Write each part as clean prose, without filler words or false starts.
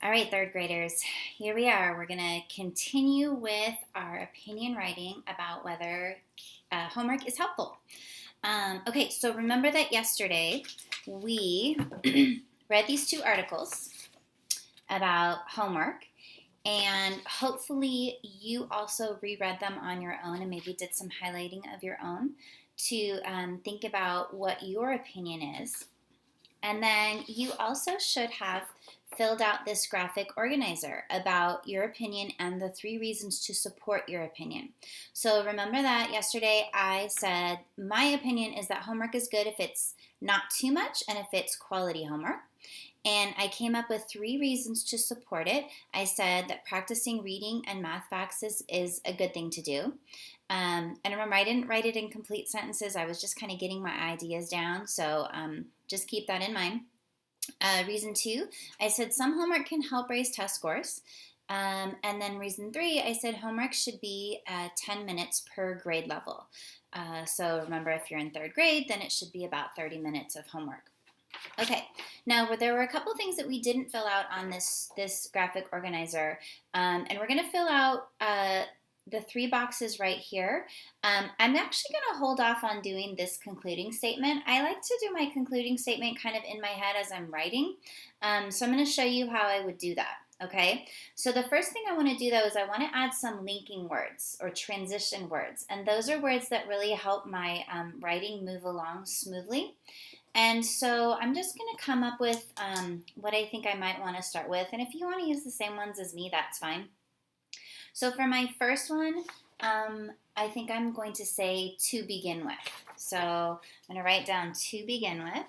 All right, third graders, here we are. We're going to continue with our opinion writing about whether homework is helpful. Okay, so remember that yesterday we read these two articles about homework, and hopefully you also reread them on your own and maybe did some highlighting of your own to think about what your opinion is. And then you also should have filled out this graphic organizer about your opinion and the 3 reasons to support your opinion. So remember that yesterday I said my opinion is that homework is good if it's not too much and if it's quality homework. And I came up with 3 reasons to support it. I said that practicing reading and math facts is a good thing to do. And remember, I didn't write it in complete sentences. I was just kind of getting my ideas down. So just keep that in mind. Reason 2, I said some homework can help raise test scores. And then reason 3, I said homework should be 10 minutes per grade level. So remember, if you're in 3rd grade, then it should be about 30 minutes of homework. Okay, now there were a couple things that we didn't fill out on this graphic organizer, and we're going to fill out the 3 boxes right here. I'm actually going to hold off on doing this concluding statement. I like to do my concluding statement kind of in my head as I'm writing, so I'm going to show you how I would do that. Okay, so the first thing I want to do though is I want to add some linking words or transition words, and those are words that really help my writing move along smoothly. And so I'm just going to come up with what I think I might want to start with. And if you want to use the same ones as me, that's fine. So for my first one, I think I'm going to say to begin with. So I'm going to write down to begin with.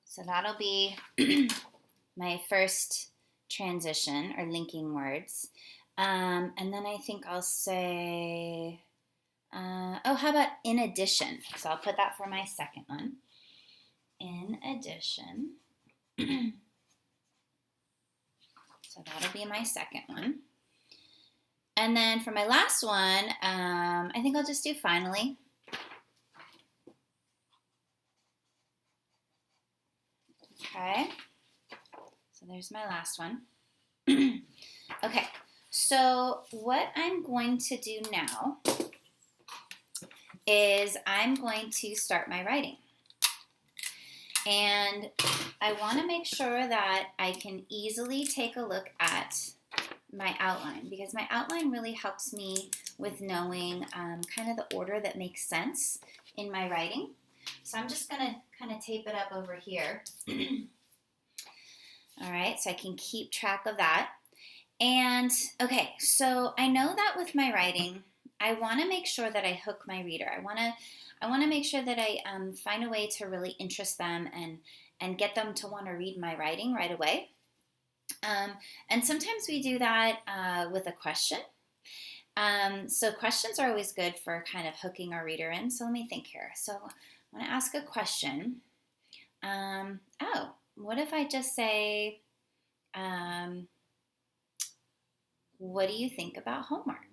So that'll be my first transition or linking words. And then I think I'll say... how about in addition? So I'll put that for my second one. In addition. So that'll be my second one. And then for my last one, I think I'll just do finally. Okay. So there's my last one. Okay. So what I'm going to do now is I'm going to start my writing. And I want to make sure that I can easily take a look at my outline, because my outline really helps me with knowing kind of the order that makes sense in my writing. So I'm just going to kind of tape it up over here. All right, so I can keep track of that. And okay, so I know that with my writing, I want to make sure that I hook my reader. I want to make sure that I find a way to really interest them and get them to want to read my writing right away. And sometimes we do that with a question. So questions are always good for kind of hooking our reader in. So let me think here. So I want to ask a question. What if I just say, what do you think about homework?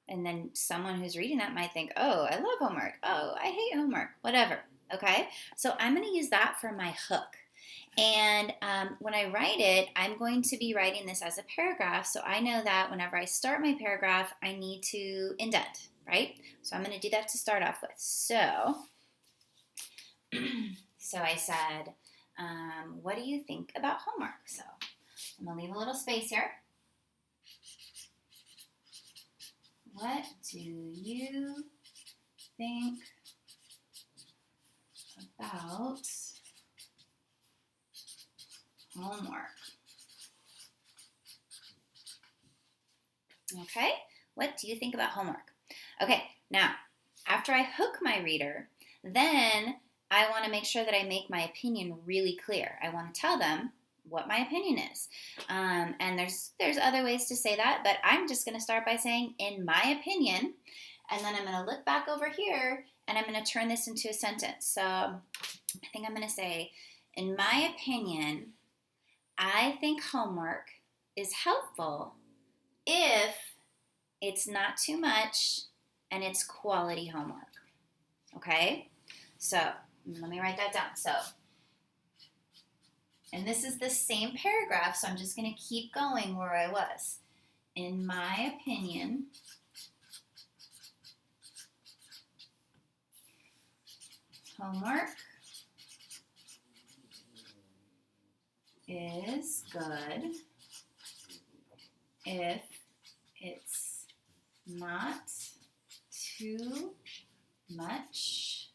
And then someone who's reading that might think, oh, I love homework. Oh, I hate homework. Whatever. Okay? So I'm going to use that for my hook. And when I write it, I'm going to be writing this as a paragraph. So I know that whenever I start my paragraph, I need to indent, right? So I'm going to do that to start off with. So I said, what do you think about homework? So I'm going to leave a little space here. What do you think about homework? Okay, what do you think about homework? Okay, now, after I hook my reader, then I want to make sure that I make my opinion really clear. I want to tell them what my opinion is. And there's other ways to say that, but I'm just going to start by saying, in my opinion, and then I'm going to look back over here, and I'm going to turn this into a sentence. So I think I'm going to say, in my opinion, I think homework is helpful if it's not too much and it's quality homework. Okay? So let me write that down. So, and this is the same paragraph, so I'm just going to keep going where I was. In my opinion, homework is good if it's not too much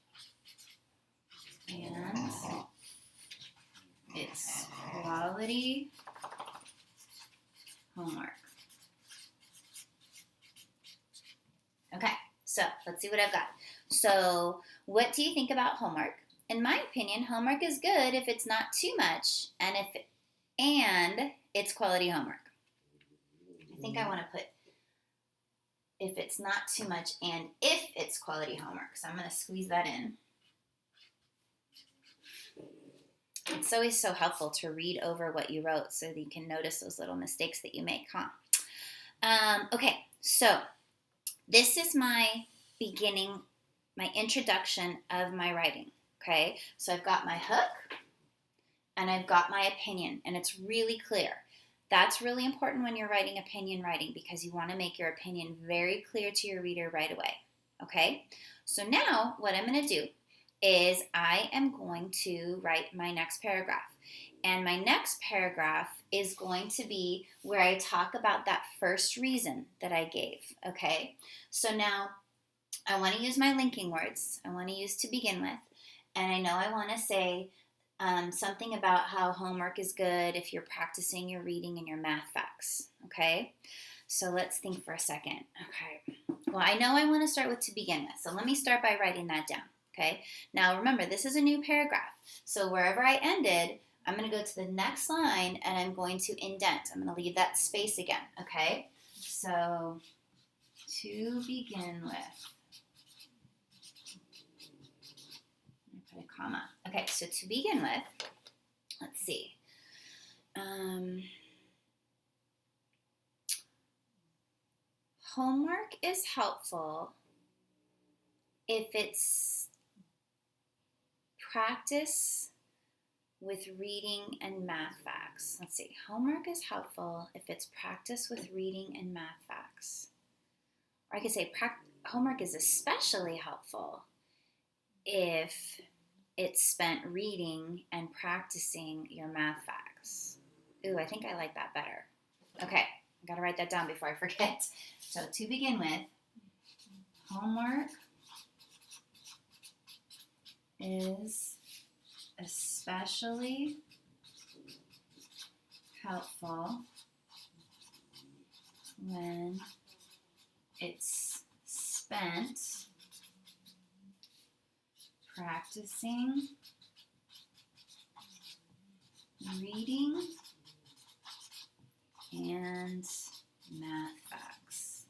and it's quality homework. Okay, so let's see what I've got. So what do you think about homework? In my opinion, homework is good if it's not too much and it's quality homework. I think I want to put if it's not too much and if it's quality homework. So I'm going to squeeze that in. It's always so helpful to read over what you wrote so that you can notice those little mistakes that you make, huh? Okay, so this is my beginning, my introduction of my writing, okay? So I've got my hook and I've got my opinion, and it's really clear. That's really important when you're writing opinion writing because you want to make your opinion very clear to your reader right away, okay? So now what I'm going to do is I am going to write my next paragraph. And my next paragraph is going to be where I talk about that first reason that I gave, okay? So now I want to use my linking words. I want to use to begin with. And I know I want to say something about how homework is good if you're practicing your reading and your math facts, okay? So let's think for a second. Okay. Well, I know I want to start with to begin with. So let me start by writing that down, okay? Now remember, this is a new paragraph. So wherever I ended, I'm going to go to the next line and I'm going to indent. I'm going to leave that space again, okay? So to begin with. Put a comma. Okay, so to begin with, let's see. Homework is helpful if it's practice with reading and math facts. Let's see. Homework is helpful if it's practice with reading and math facts. Or I could say homework is especially helpful if it's spent reading and practicing your math facts. Ooh, I think I like that better. Okay, I gotta write that down before I forget. So to begin with, homework is especially helpful when it's spent practicing reading and math facts.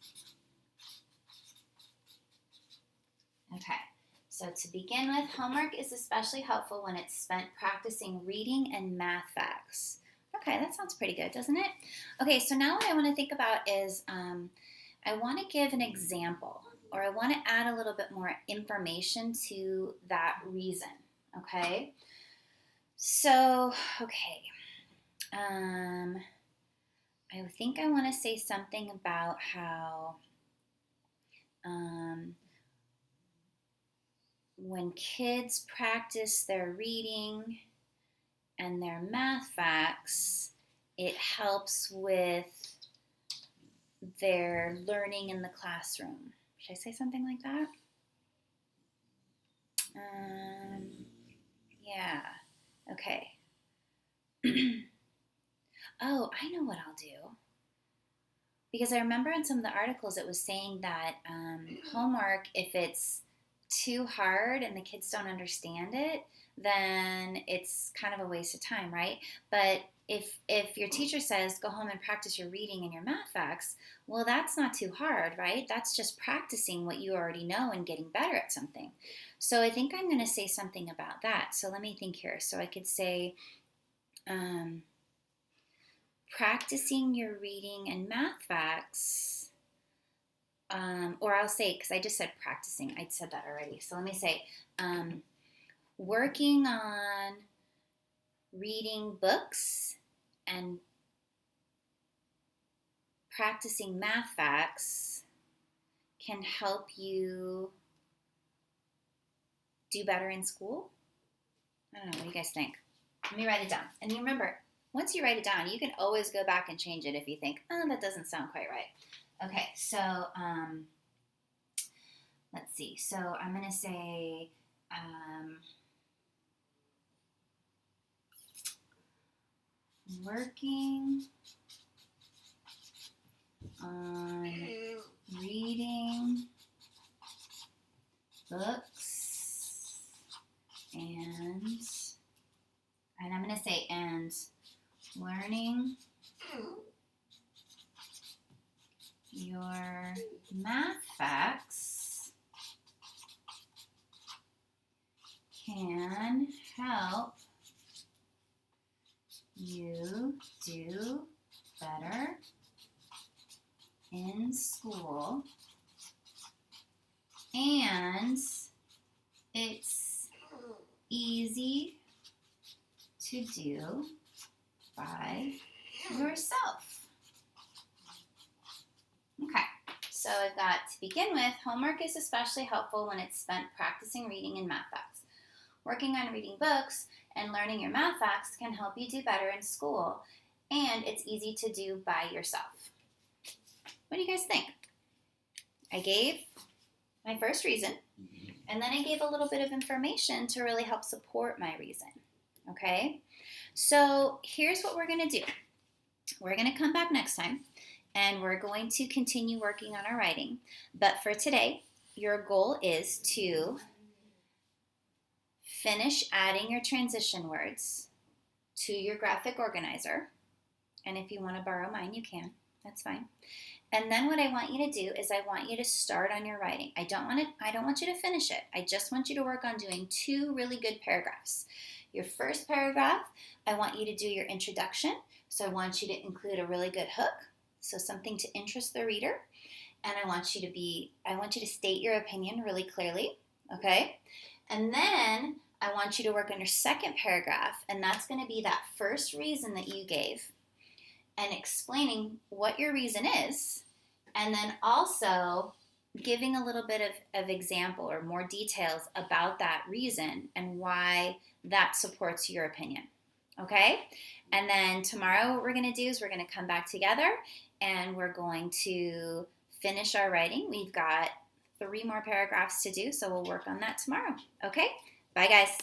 Okay, so to begin with, homework is especially helpful when it's spent practicing reading and math facts. Okay, that sounds pretty good, doesn't it? Okay, so now what I want to think about is I want to give an example, or I want to add a little bit more information to that reason, okay? So, okay, I think I want to say something about how when kids practice their reading and their math facts, it helps with their learning in the classroom. Should I say something like that? Yeah, okay. Oh, I know what I'll do. Because I remember in some of the articles it was saying that homework, if it's too hard and the kids don't understand it, then it's kind of a waste of time, right? But if your teacher says go home and practice your reading and your math facts, well, that's not too hard, right? That's just practicing what you already know and getting better at something. So I think I'm going to say something about that. So let me think here. So I could say practicing your reading and math facts, or I'll say, because I just said practicing, I said that already. So let me say, working on reading books and practicing math facts can help you do better in school? I don't know. What do you guys think? Let me write it down. And you remember, once you write it down, you can always go back and change it if you think, oh, that doesn't sound quite right. Okay, so let's see. So I'm going to say working on reading books and I'm going to say and learning your math facts can help you do better in school, and it's easy to do by yourself. Okay, so I've got to begin with, homework is especially helpful when it's spent practicing reading and math facts. Working on reading books and learning your math facts can help you do better in school, and it's easy to do by yourself. What do you guys think? I gave my first reason, and then I gave a little bit of information to really help support my reason, okay? So here's what we're going to do. We're going to come back next time, and we're going to continue working on our writing. But for today, your goal is to finish adding your transition words to your graphic organizer. And if you want to borrow mine, you can. That's fine. And then what I want you to do is I want you to start on your writing. I don't want you to finish it. I just want you to work on doing 2 really good paragraphs. Your first paragraph, I want you to do your introduction. So I want you to include a really good hook, so something to interest the reader. And I want you to state your opinion really clearly, okay? And then I want you to work on your second paragraph, and that's going to be that first reason that you gave, and explaining what your reason is, and then also giving a little bit of example or more details about that reason and why that supports your opinion, okay? And then tomorrow what we're going to do is we're going to come back together and we're going to finish our writing. We've got 3 more paragraphs to do, so we'll work on that tomorrow, okay? Bye, guys.